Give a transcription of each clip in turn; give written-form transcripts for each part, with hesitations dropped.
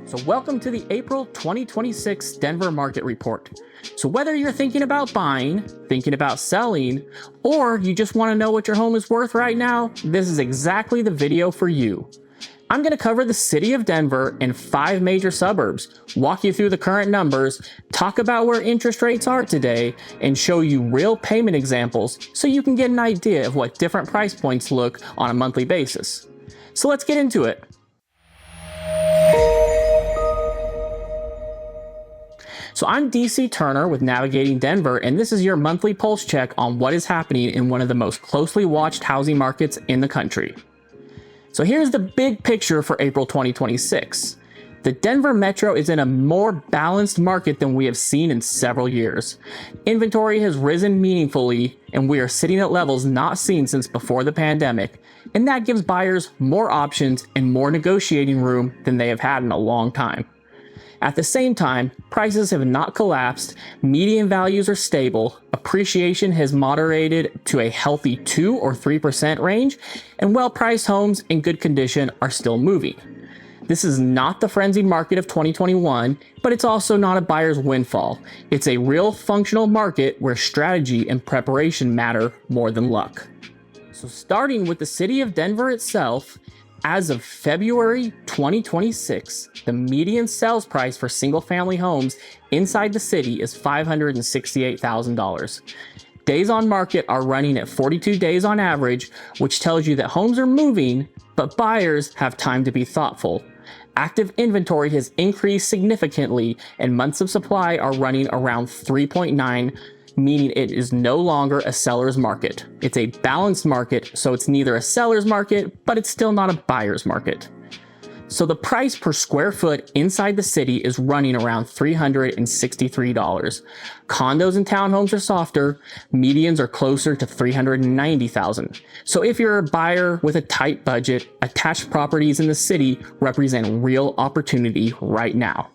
So welcome to the April 2026 Denver Market Report. So whether you're thinking about buying, thinking about selling, or you just want to know what your home is worth right now, this is exactly the video for you. I'm going to cover the city of Denver and 5 major suburbs, walk you through the current numbers, talk about where interest rates are today, and show you real payment examples so you can get an idea of what different price points look on a monthly basis. So let's get into it. So I'm DC Turner with Navigating Denver, and this is your monthly pulse check on what is happening in one of the most closely watched housing markets in the country. So here's the big picture for April 2026. The Denver Metro is in a more balanced market than we have seen in several years. Inventory has risen meaningfully, and we are sitting at levels not seen since before the pandemic, and that gives buyers more options and more negotiating room than they have had in a long time. At the same time, prices have not collapsed, median values are stable, appreciation has moderated to a healthy 2 or 3% range, and well-priced homes in good condition are still moving. This is not the frenzied market of 2021, but it's also not a buyer's windfall. It's a real functional market where strategy and preparation matter more than luck. So starting with the city of Denver itself, as of February 2026, the median sales price for single-family homes inside the city is $568,000. Days on market are running at 42 days on average, which tells you that homes are moving, but buyers have time to be thoughtful. Active inventory has increased significantly, and months of supply are running around 3.9, meaning it is no longer a seller's market. It's a balanced market, so it's neither a seller's market, but it's still not a buyer's market. So the price per square foot inside the city is running around $363. Condos and townhomes are softer, medians are closer to $390,000. So if you're a buyer with a tight budget, attached properties in the city represent real opportunity right now.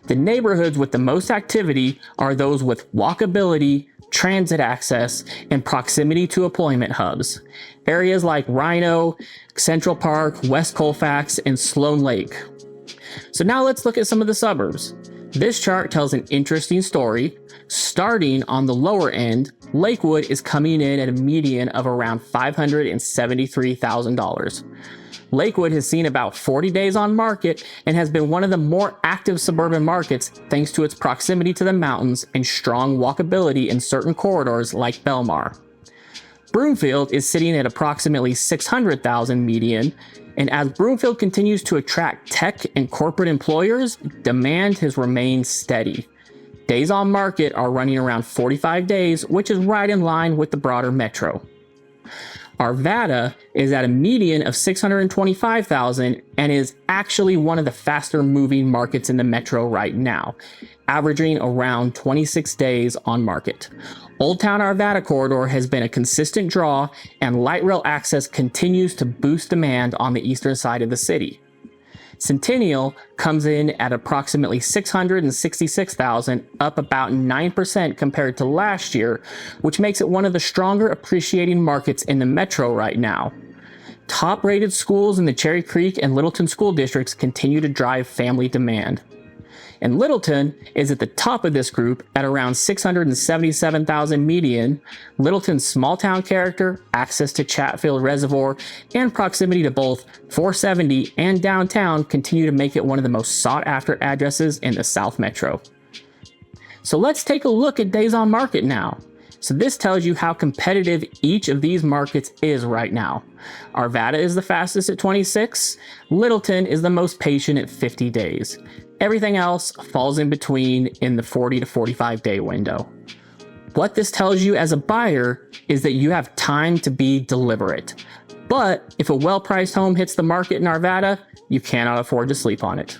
The neighborhoods with the most activity are those with walkability, transit access, and proximity to employment hubs. Areas like Rhino, Central Park, West Colfax, and Sloan Lake. So now let's look at some of the suburbs. This chart tells an interesting story. Starting on the lower end, Lakewood is coming in at a median of around $573,000. Lakewood has seen about 40 days on market and has been one of the more active suburban markets thanks to its proximity to the mountains and strong walkability in certain corridors like Belmar. Broomfield is sitting at approximately $600,000 median, and as Broomfield continues to attract tech and corporate employers, demand has remained steady. Days on market are running around 45 days, which is right in line with the broader metro. Arvada is at a median of $625,000 and is actually one of the faster moving markets in the metro right now, averaging around 26 days on market. Old Town Arvada corridor has been a consistent draw, and light rail access continues to boost demand on the eastern side of the city. Centennial comes in at approximately $666,000, up about 9% compared to last year, which makes it one of the stronger appreciating markets in the metro right now. Top-rated schools in the Cherry Creek and Littleton school districts continue to drive family demand. And Littleton is at the top of this group at around $677,000 median. Littleton's small-town character, access to Chatfield Reservoir, and proximity to both 470 and downtown continue to make it one of the most sought-after addresses in the South Metro. So let's take a look at days on market now. So this tells you how competitive each of these markets is right now. Arvada is the fastest at 26. Littleton is the most patient at 50 days. Everything else falls in between in the 40 to 45 day window. What this tells you as a buyer is that you have time to be deliberate. But if a well-priced home hits the market in Arvada, you cannot afford to sleep on it.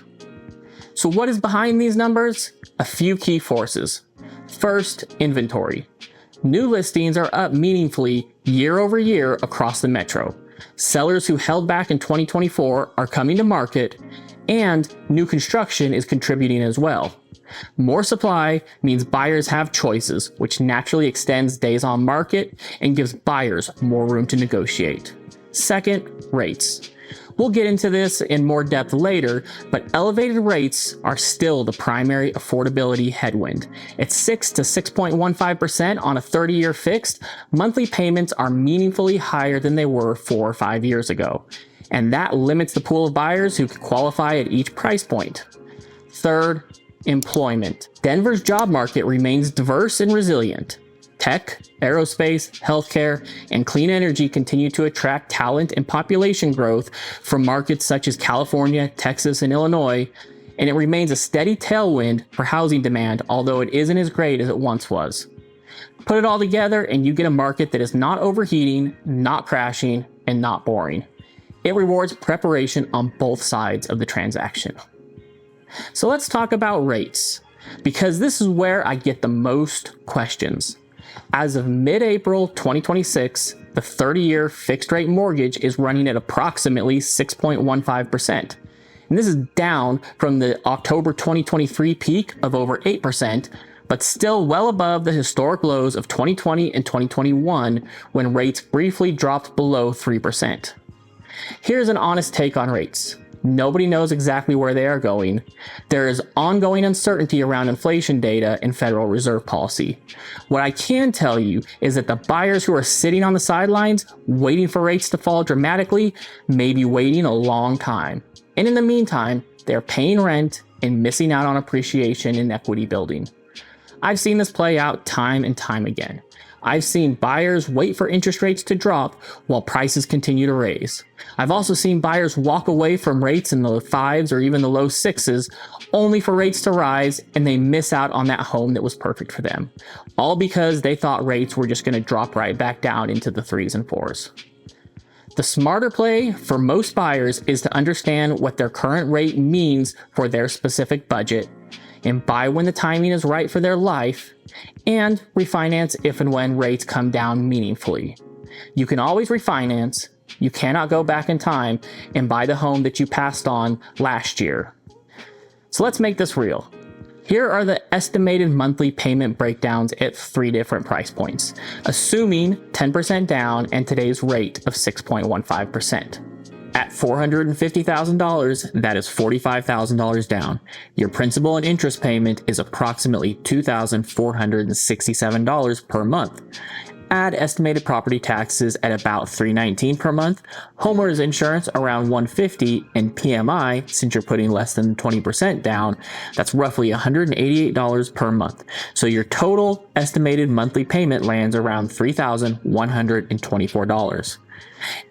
So what is behind these numbers? A few key forces. First, inventory. New listings are up meaningfully year over year across the metro. Sellers who held back in 2024 are coming to market, and new construction is contributing as well. More supply means buyers have choices, which naturally extends days on market and gives buyers more room to negotiate. Second, rates. We'll get into this in more depth later, but elevated rates are still the primary affordability headwind. At 6 to 6.15% on a 30-year fixed, monthly payments are meaningfully higher than they were 4 or 5 years ago, and that limits the pool of buyers who can qualify at each price point. Third, employment. Denver's job market remains diverse and resilient. Tech, aerospace, healthcare, and clean energy continue to attract talent and population growth from markets such as California, Texas, and Illinois, and it remains a steady tailwind for housing demand, although it isn't as great as it once was. Put it all together and you get a market that is not overheating, not crashing, and not boring. It rewards preparation on both sides of the transaction. So let's talk about rates, because this is where I get the most questions. As of mid-April 2026, the 30-year fixed-rate mortgage is running at approximately 6.15%. And this is down from the October 2023 peak of over 8%, but still well above the historic lows of 2020 and 2021 when rates briefly dropped below 3%. Here's an honest take on rates. Nobody knows exactly where they are going. There is ongoing uncertainty around inflation data and Federal Reserve policy. What I can tell you is that the buyers who are sitting on the sidelines waiting for rates to fall dramatically may be waiting a long time. And in the meantime, they're paying rent and missing out on appreciation and equity building. I've seen this play out time and time again. I've seen buyers wait for interest rates to drop while prices continue to raise. I've also seen buyers walk away from rates in the 5s or even the low 6s, only for rates to rise and they miss out on that home that was perfect for them, all because they thought rates were just going to drop right back down into the 3s and 4s. The smarter play for most buyers is to understand what their current rate means for their specific budget and buy when the timing is right for their life, and refinance if and when rates come down meaningfully. You can always refinance. You cannot go back in time and buy the home that you passed on last year. So let's make this real. Here are the estimated monthly payment breakdowns at 3 different price points, assuming 10% down and today's rate of 6.15%. At $450,000, that is $45,000 down. Your principal and interest payment is approximately $2,467 per month. Add estimated property taxes at about $319 per month, homeowners insurance around $150, and PMI, since you're putting less than 20% down, that's roughly $188 per month. So your total estimated monthly payment lands around $3,124.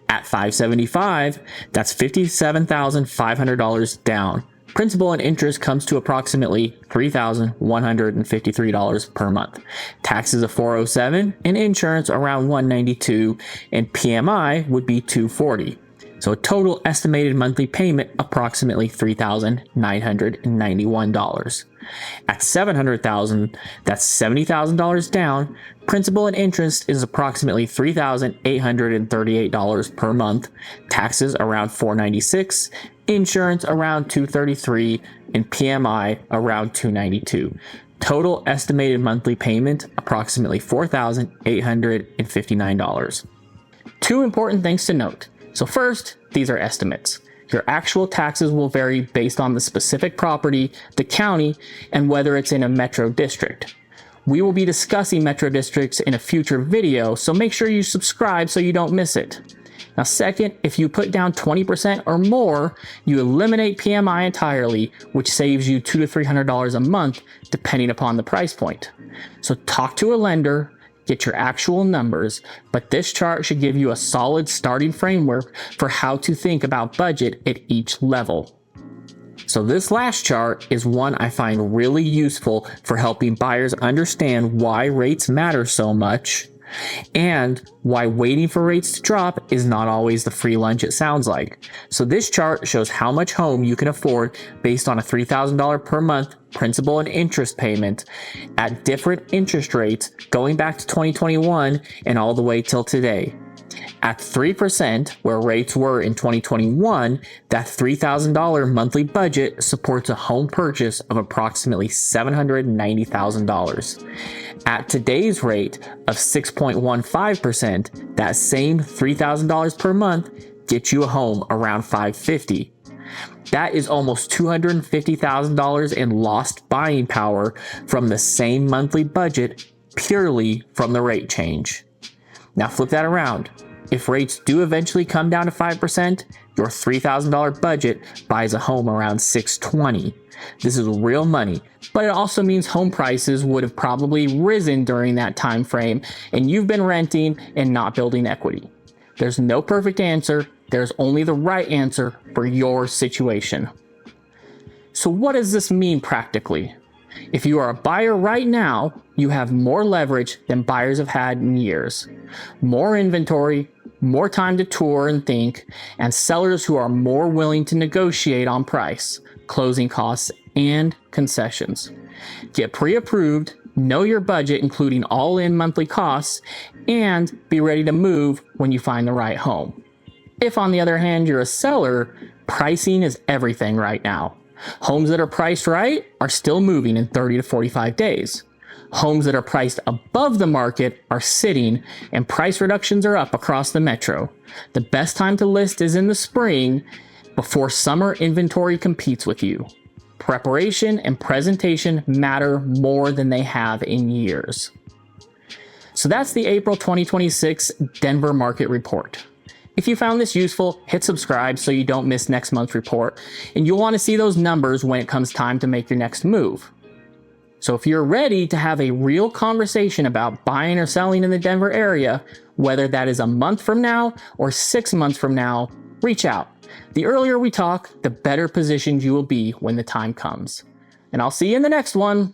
At $575, that's $57,500 down. Principal and interest comes to approximately $3,153 per month. Taxes of $407 and insurance around $192, and PMI would be $240. So a total estimated monthly payment approximately $3,991. At $700,000, that's $70,000 down. Principal and interest is approximately $3,838 per month. Taxes around $496, insurance around $233, and PMI around $292. Total estimated monthly payment approximately $4,859. 2 important things to note. So first, these are estimates. Your actual taxes will vary based on the specific property, the county, and whether it's in a metro district. We will be discussing metro districts in a future video, so make sure you subscribe so you don't miss it. Now second, if you put down 20% or more, you eliminate PMI entirely, which saves you $200 to $300 a month, depending upon the price point. So talk to a lender, get your actual numbers, but this chart should give you a solid starting framework for how to think about budget at each level. So this last chart is one I find really useful for helping buyers understand why rates matter so much and why waiting for rates to drop is not always the free lunch it sounds like. So this chart shows how much home you can afford based on a $3,000 per month principal and interest payment at different interest rates going back to 2021 and all the way till today. At 3%, where rates were in 2021, that $3,000 monthly budget supports a home purchase of approximately $790,000. At today's rate of 6.15%, that same $3,000 per month get you a home around $550,000. That is almost $250,000 in lost buying power from the same monthly budget purely from the rate change. Now flip that around. If rates do eventually come down to 5%, your $3,000 budget buys a home around $620,000. This is real money, but it also means home prices would have probably risen during that time frame, and you've been renting and not building equity. There's no perfect answer. There's only the right answer for your situation. So what does this mean practically? If you are a buyer right now, you have more leverage than buyers have had in years. More inventory, more time to tour and think, and sellers who are more willing to negotiate on price, closing costs, and concessions. Get pre-approved, know your budget including all-in monthly costs, and be ready to move when you find the right home. If on the other hand you're a seller, pricing is everything right now. Homes that are priced right are still moving in 30 to 45 days. Homes that are priced above the market are sitting, and price reductions are up across the metro. The best time to list is in the spring, before summer inventory competes with you. Preparation and presentation matter more than they have in years. So that's the April 2026 Denver Market Report. If you found this useful, hit subscribe so you don't miss next month's report, and you'll want to see those numbers when it comes time to make your next move. So if you're ready to have a real conversation about buying or selling in the Denver area, whether that is a month from now or 6 months from now, reach out. The earlier we talk, the better positioned you will be when the time comes. And I'll see you in the next one.